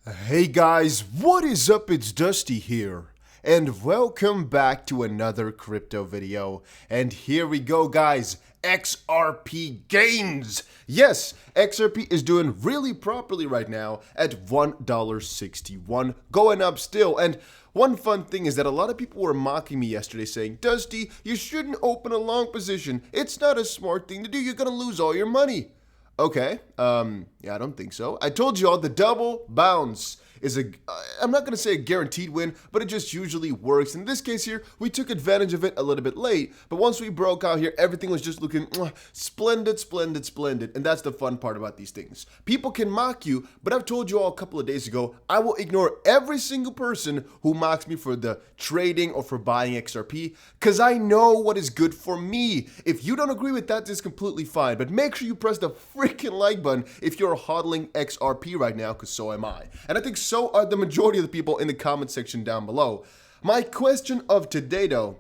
Hey guys, what is up? It's Dusty here, and welcome back to another crypto video. And here we go, guys. XRP gains. Yes, XRP is doing really properly right now at $1.61, going up still. And one fun thing is that a lot of people were mocking me yesterday saying, Dusty, you shouldn't open a long position. It's not a smart thing to do. You're going to lose all your money. Okay, yeah, I don't think so. I told you all the double bounce is I'm not going to say a guaranteed win, but it just usually works. In this case here, we took advantage of it a little bit late, but once we broke out here, everything was just looking splendid, splendid, splendid. And that's the fun part about these things. People can mock you, but I've told you all a couple of days ago, I will ignore every single person who mocks me for the trading or for buying XRP, because I know what is good for me. If you don't agree with that, that's completely fine, but make sure you press the freaking like button if you're hodling XRP right now, because so am I. And I think so are the majority of the people in the comment section down below. My question of today, though,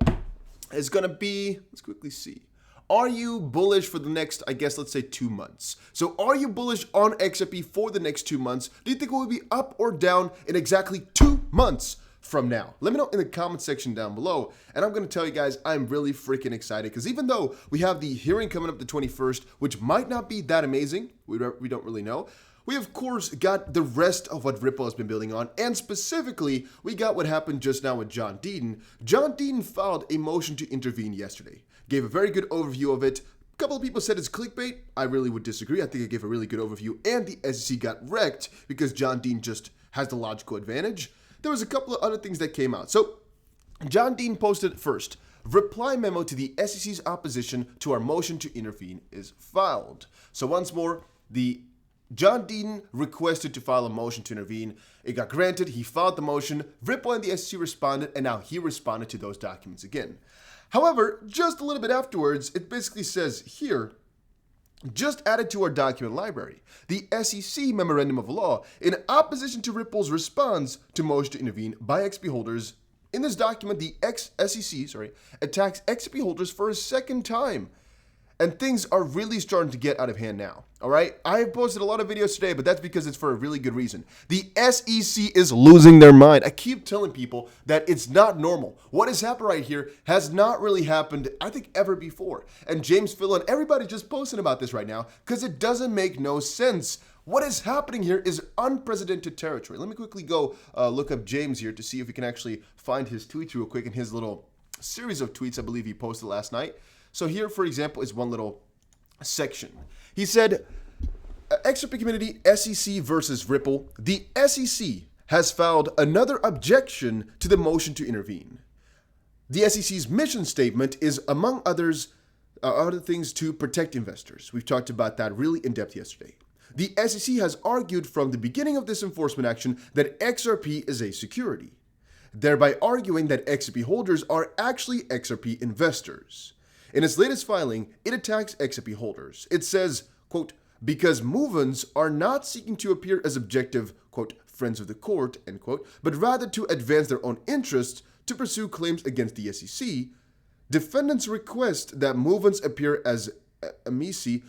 is going to be, let's quickly see. Are you bullish for the next, I guess, let's say 2 months? So are you bullish on XRP for the next 2 months? Do you think it will be up or down in exactly 2 months from now? Let me know in the comment section down below. And I'm going to tell you guys, I'm really freaking excited because even though we have the hearing coming up the 21st, which might not be that amazing, we don't really know, we of course got the rest of what Ripple has been building on, and specifically, we got what happened just now with John Deaton. John Deaton filed a motion to intervene yesterday. Gave a very good overview of it. A couple of people said it's clickbait. I really would disagree. I think it gave a really good overview, and the SEC got wrecked because John Deaton just has the logical advantage. There was a couple of other things that came out. So, John Deaton posted first, reply memo to the SEC's opposition to our motion to intervene is filed. So once more, John Deaton requested to file a motion to intervene. It got granted. He filed the motion. Ripple and the SEC responded, and now he responded to those documents again. However, just a little bit afterwards, it basically says here, just added to our document library, the SEC Memorandum of Law in opposition to Ripple's response to motion to intervene by XRP holders. In this document, the SEC attacks XRP holders for a second time. And things are really starting to get out of hand now, all right? I have posted a lot of videos today, but that's because it's for a really good reason. The SEC is losing their mind. I keep telling people that it's not normal. What has happened right here has not really happened, I think, ever before. And James Phil and everybody just posting about this right now because it doesn't make no sense. What is happening here is unprecedented territory. Let me quickly go look up James here to see if we can actually find his tweets real quick in his little series of tweets I believe he posted last night. So here, for example, is one little section. He said, XRP community, SEC versus Ripple. The SEC has filed another objection to the motion to intervene. The SEC's mission statement is, among other things, to protect investors. We've talked about that really in depth yesterday. The SEC has argued from the beginning of this enforcement action that XRP is a security, thereby arguing that XRP holders are actually XRP investors. In its latest filing, it attacks XRP holders. It says, quote, because movements are not seeking to appear as objective, quote, friends of the court, end quote, but rather to advance their own interests to pursue claims against the SEC, defendants request that movements appear as amici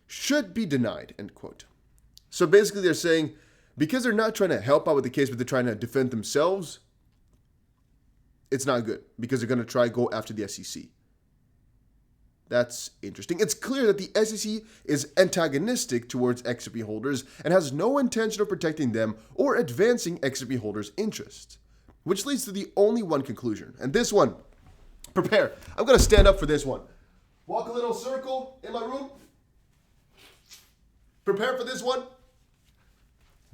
should be denied, end quote. So basically they're saying, because they're not trying to help out with the case, but they're trying to defend themselves, it's not good because they're going to try go after the SEC. That's interesting. It's clear that the SEC is antagonistic towards XRP holders and has no intention of protecting them or advancing XRP holders' interests, which leads to the only one conclusion. And this one, prepare. I'm going to stand up for this one. Walk a little circle in my room. Prepare for this one.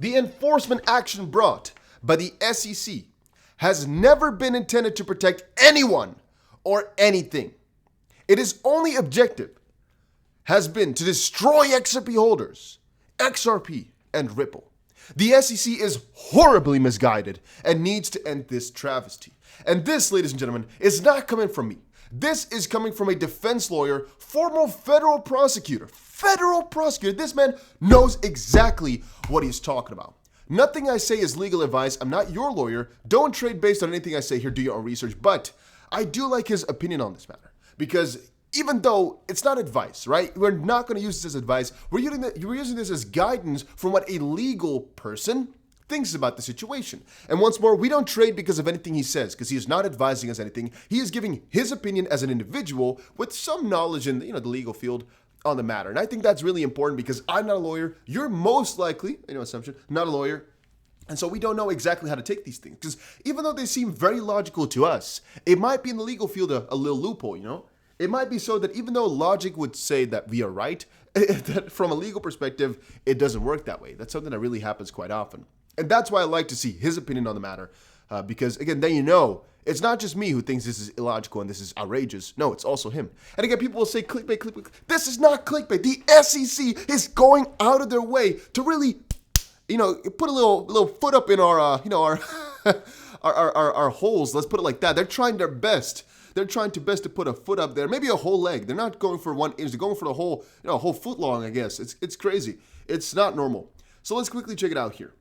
The enforcement action brought by the SEC has never been intended to protect anyone or anything. Its only objective has been to destroy XRP holders, XRP, and Ripple. The SEC is horribly misguided and needs to end this travesty. And this, ladies and gentlemen, is not coming from me. This is coming from a defense lawyer, former federal prosecutor. Federal prosecutor. This man knows exactly what he's talking about. Nothing I say is legal advice. I'm not your lawyer. Don't trade based on anything I say here. Do your own research. But I do like his opinion on this matter. Because even though it's not advice, right? We're not going to use this as advice. We're using this as guidance from what a legal person thinks about the situation. And once more, we don't trade because of anything he says, because he is not advising us anything. He is giving his opinion as an individual with some knowledge in the legal field on the matter. And I think that's really important because I'm not a lawyer. You're most likely, assumption, not a lawyer. And so we don't know exactly how to take these things, because even though they seem very logical to us, it might be in the legal field a little loophole, It might be so that even though logic would say that we are right, that from a legal perspective, it doesn't work that way. That's something that really happens quite often. And that's why I like to see his opinion on the matter, because again, then it's not just me who thinks this is illogical and this is outrageous. No, it's also him. And again, people will say clickbait, clickbait. This is not clickbait. The SEC is going out of their way to really put a little foot up in our, our holes. Let's put it like that. They're trying their best. They're trying to best to put a foot up there, maybe a whole leg. They're not going for 1 inch. They're going for the whole, a whole foot long, I guess. It's crazy. It's not normal. So let's quickly check it out here.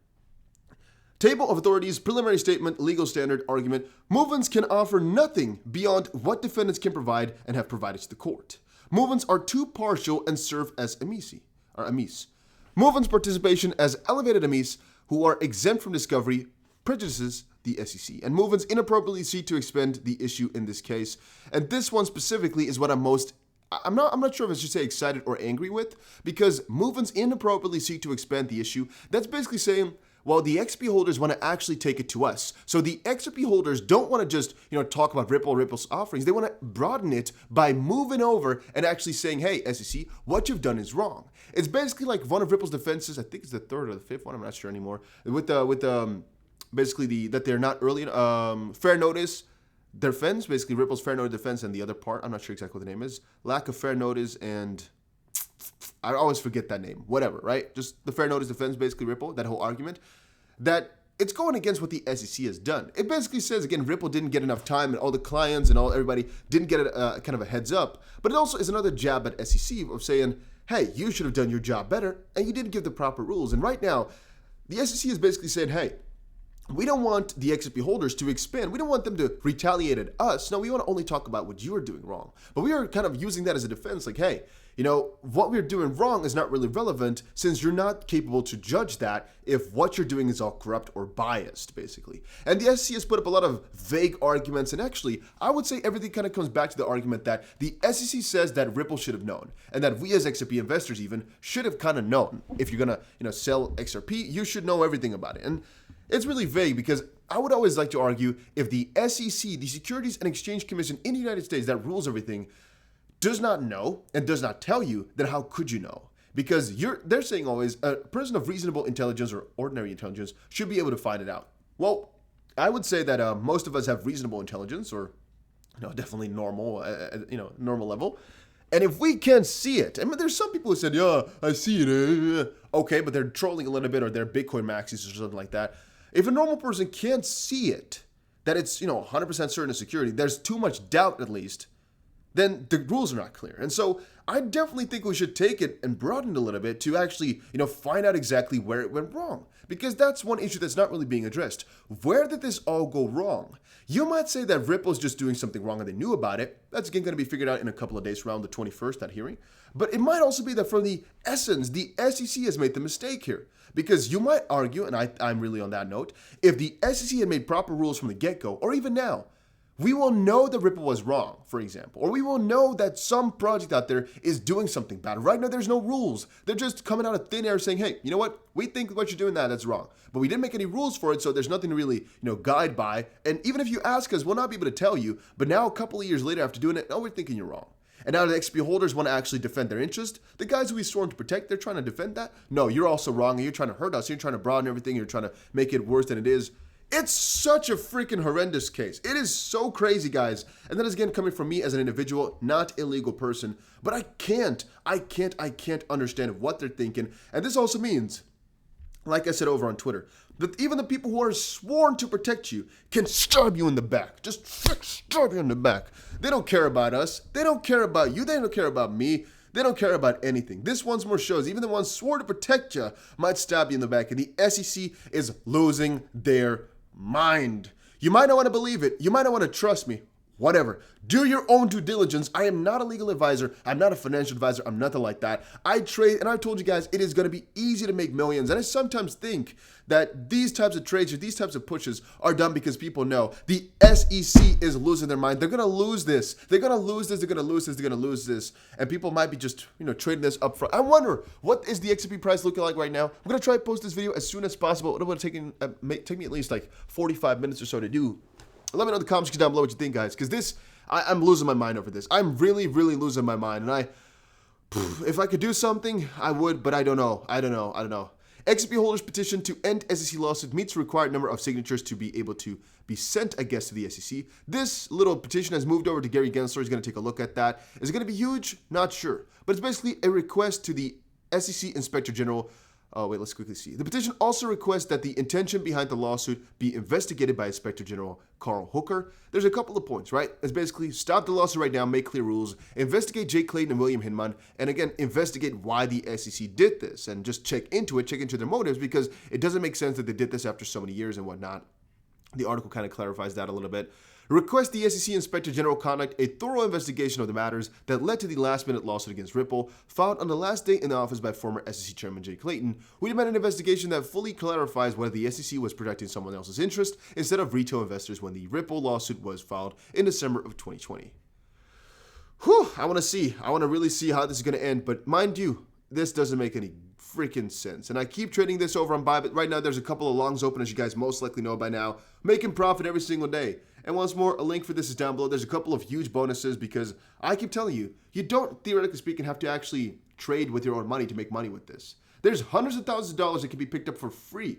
Table of authorities, preliminary statement, legal standard, argument. Movements can offer nothing beyond what defendants can provide and have provided to the court. Movements are too partial and serve as amici. Movements' participation as elevated amici who are exempt from discovery prejudices the SEC, and movements inappropriately seek to expend the issue in this case. And this one specifically is what I'm not sure if I should say excited or angry with, because movements inappropriately seek to expand the issue. That's basically saying, well, the XRP holders want to actually take it to us. So the XRP holders don't want to just, talk about Ripple's offerings. They want to broaden it by moving over and actually saying, hey, SEC, what you've done is wrong. It's basically like one of Ripple's defenses. I think it's the third or the fifth one. I'm not sure anymore. Basically that they're not early fair notice defense. Basically Ripple's fair notice defense, and the other part, I'm not sure exactly what the name is. Lack of fair notice, and I always forget that name. Whatever, right? Just the fair notice defense, basically Ripple, that whole argument, that it's going against what the SEC has done. It basically says, again, Ripple didn't get enough time, and all the clients and everybody didn't get kind of a heads up. But it also is another jab at SEC of saying, hey, you should have done your job better, and you didn't give the proper rules. And right now, the SEC is basically saying, hey, we don't want the XRP holders to expand. We don't want them to retaliate at us. No, we want to only talk about what you are doing wrong. But we are kind of using that as a defense, like, hey, what we're doing wrong is not really relevant, since you're not capable to judge that if what you're doing is all corrupt or biased, basically. And the SEC has put up a lot of vague arguments, and actually, I would say everything kind of comes back to the argument that the SEC says that Ripple should have known, and that we as XRP investors even should have kind of known. If you're going to, sell XRP, you should know everything about it. And it's really vague, because I would always like to argue, if the SEC, the Securities and Exchange Commission in the United States that rules everything, does not know and does not tell you, then how could you know? Because they're saying always a person of reasonable intelligence or ordinary intelligence should be able to find it out. Well, I would say that most of us have reasonable intelligence, or definitely normal, normal level. And if we can't see it, I mean, there's some people who said, yeah, I see it. Okay, but they're trolling a little bit, or they're Bitcoin maxis or something like that. If a normal person can't see it, that it's 100% certain of security, there's too much doubt at least, then the rules are not clear. And so I definitely think we should take it and broaden it a little bit to actually, find out exactly where it went wrong. Because that's one issue that's not really being addressed. Where did this all go wrong? You might say that Ripple's just doing something wrong and they knew about it. That's again going to be figured out in a couple of days, around the 21st, that hearing. But it might also be that from the essence, the SEC has made the mistake here. Because you might argue, and I'm really on that note, if the SEC had made proper rules from the get-go, or even now, we will know that Ripple was wrong, for example. Or we will know that some project out there is doing something bad. Right now, there's no rules. They're just coming out of thin air saying, hey, you know what? We think what you're doing that's wrong. But we didn't make any rules for it, so there's nothing to really, guide by. And even if you ask us, we'll not be able to tell you. But now, a couple of years later, after doing it, we're thinking you're wrong. And now the XRP holders want to actually defend their interest. The guys who we sworn to protect, they're trying to defend that. No, you're also wrong, and you're trying to hurt us. You're trying to broaden everything. You're trying to make it worse than it is. It's such a freaking horrendous case. It is so crazy, guys. And that is again coming from me as an individual, not a legal person. But I can't understand what they're thinking. And this also means, like I said over on Twitter, that even the people who are sworn to protect you can stab you in the back. Just stab you in the back. They don't care about us. They don't care about you. They don't care about me. They don't care about anything. This once more shows even the ones sworn to protect you might stab you in the back. And the SEC is losing their mind. You might not want to believe it. You might not want to trust me. whatever. Do your own due diligence. I am not a legal advisor. I'm not a financial advisor. I'm nothing like that. I trade, and I've told you guys, it is going to be easy to make millions. And I sometimes think that these types of trades or these types of pushes are done because people know the SEC is losing their mind. They're going to lose this. They're going to lose this. They're going to lose this. They're going to lose this. And people might be just, trading this up front. I wonder, what is the XRP price looking like right now? I'm going to try to post this video as soon as possible. It will take me at least like 45 minutes or so to do. Let me know in the comments down below what you think, guys, because this, I'm losing my mind over this. I'm really, really losing my mind, and if I could do something, I would, but I don't know. XRP Holders Petition to end SEC lawsuit meets required number of signatures to be able to be sent, I guess, to the SEC. This little petition has moved over to Gary Gensler. He's going to take a look at that. Is it going to be huge? Not sure, but it's basically a request to the SEC Inspector General. Oh, wait, let's quickly see. The petition also requests that the intention behind the lawsuit be investigated by Inspector General Carl Hooker. There's a couple of points, right? It's basically stop the lawsuit right now, make clear rules, investigate Jay Clayton and William Hinman, and again, investigate why the SEC did this, and just check into their motives, because it doesn't make sense that they did this after so many years and whatnot. The article kind of clarifies that a little bit. Request the SEC Inspector General conduct a thorough investigation of the matters that led to the last-minute lawsuit against Ripple, filed on the last day in the office by former SEC Chairman Jay Clayton. We demand an investigation that fully clarifies whether the SEC was protecting someone else's interest instead of retail investors when the Ripple lawsuit was filed in December of 2020. Whew, I want to really see how this is going to end, but mind you, this doesn't make any freaking sense. And I keep trading this over on Bybit. Right now, there's a couple of longs open, as you guys most likely know by now, making profit every single day. And once more, a link for this is down below. There's a couple of huge bonuses because I keep telling you, you don't, theoretically speaking, have to actually trade with your own money to make money with this. There's hundreds of thousands of dollars that can be picked up for free,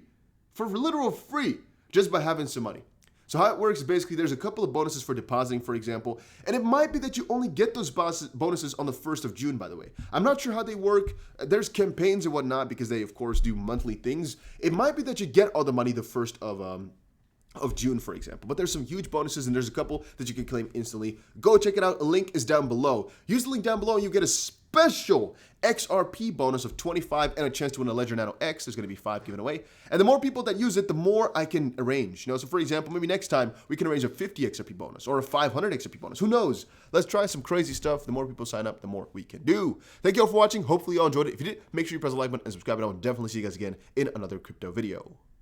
for literal free, just by having some money. So how it works is basically there's a couple of bonuses for depositing, for example, and it might be that you only get those bonuses on the 1st of June, by the way. I'm not sure how they work. There's campaigns and whatnot because they, of course, do monthly things. It might be that you get all the money the 1st of June, for example. But there's some huge bonuses, and there's a couple that you can claim instantly. Go check it out. A link is down below. Use the link down below, and you get a special XRP bonus of 25 and a chance to win a Ledger Nano X. There's going to be 5 given away. And the more people that use it, the more I can arrange. So for example, maybe next time we can arrange a 50 XRP bonus or a 500 XRP bonus. Who knows? Let's try some crazy stuff. The more people sign up, the more we can do. Thank you all for watching. Hopefully you all enjoyed it. If you did, make sure you press the like button and subscribe, and I will definitely see you guys again in another crypto video.